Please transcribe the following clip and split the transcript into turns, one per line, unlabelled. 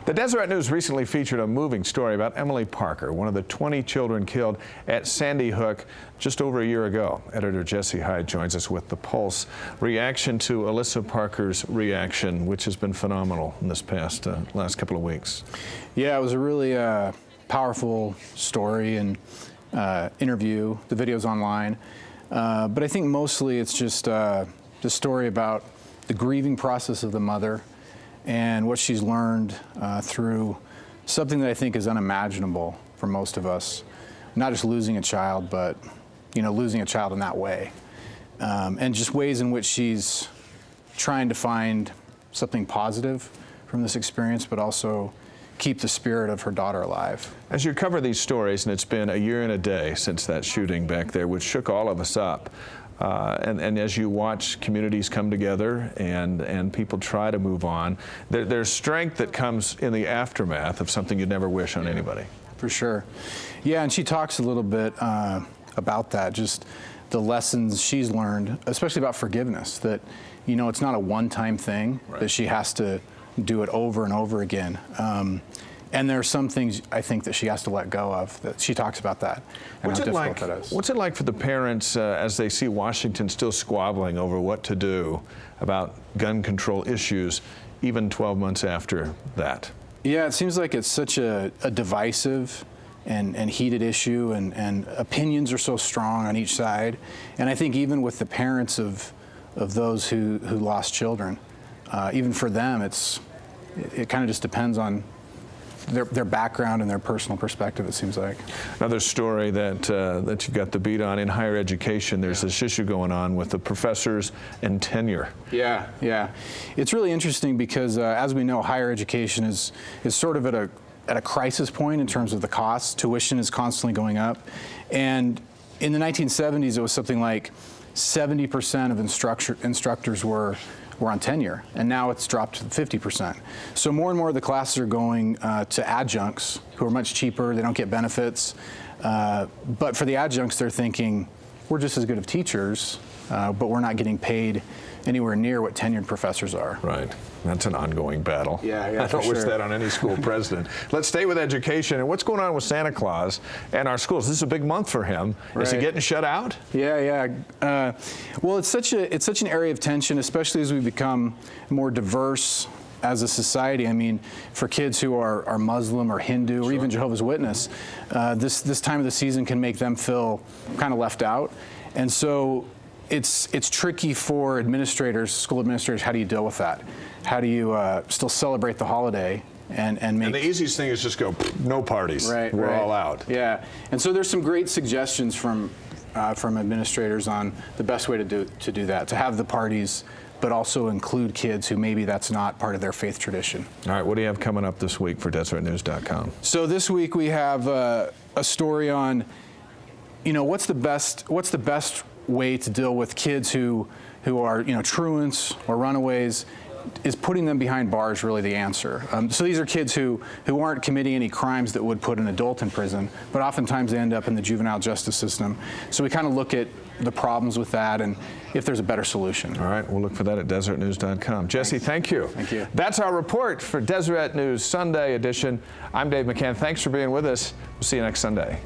The Deseret News recently featured a moving story about Emily Parker, one of the 20 children killed at Sandy Hook just over a year ago. Editor Jesse Hyde joins us with the Pulse reaction to Alyssa Parker's reaction, which has been phenomenal in this past last couple of weeks. Yeah,
it was a really powerful story and interview. The video's online, but I think mostly it's just the story about the grieving process of the mother and what she's learned through something that I think is unimaginable for most of us. Not just losing a child, but losing a child in that way. And just ways in which she's trying to find something positive from this experience, but also keep the spirit of her daughter alive.
As you cover these stories, and it's been a year and a day since that shooting back there, which shook all of us up, and as you watch communities come together and people try to move on, there's strength that comes in the aftermath of something you'd never wish on anybody.
For sure. Yeah, and she talks a little bit about that, just the lessons she's learned, especially about forgiveness, that it's not a one-time thing, right, that she has to do it over and over again. And there are some things I think that she has to let go of. That she talks about that. And
what's it like for the parents as they see Washington still squabbling over what to do about gun control issues, even 12 months after that?
Yeah, it seems like it's such a divisive and heated issue, and opinions are so strong on each side. And I think even with the parents of those who lost children, even for them, it kind of just depends on their background and their personal perspective, it seems like.
Another story that you've got the beat on in higher education, there's this issue going on with the professors and tenure.
Yeah. It's really interesting because as we know, higher education is sort of at a crisis point in terms of the costs. Tuition is constantly going up. And in the 1970s, it was something like 70% of instructors were on tenure, and now it's dropped to 50%. So more and more of the classes are going to adjuncts who are much cheaper. They don't get benefits. But for the adjuncts, they're thinking, we're just as good of teachers, but we're not getting paid anywhere near what tenured professors are.
Right. That's an ongoing battle.
Yeah,
I don't wish that on any school president. Let's stay with education and what's going on with Santa Claus and our schools. This is a big month for him. Right. Is he getting shut out?
Yeah. Well, it's such an area of tension, especially as we become more diverse as a society. I mean, for kids who are Muslim or Hindu, or even Jehovah's Witness, this time of the season can make them feel kind of left out. And so it's tricky for administrators, school administrators. How do you deal with that? How do you still celebrate the holiday and make...
And the easiest thing is just go, no parties.
Right.
We're all out.
Yeah. And so there's some great suggestions from administrators on the best way to do that, to have the parties, but also include kids who maybe that's not part of their faith tradition.
All right, what do you have coming up this week for DeseretNews.com?
So this week we have a story on, what's the best way to deal with kids who are truants or runaways. Is putting them behind bars really the answer? So these are kids who aren't committing any crimes that would put an adult in prison, but oftentimes they end up in the juvenile justice system. So we kind of look at the problems with that and if there's a better solution.
All right, we'll look for that at DeseretNews.com. Jesse, thank you.
Thank you.
That's our report for Deseret News Sunday edition. I'm Dave McCann. Thanks for being with us. We'll see you next Sunday.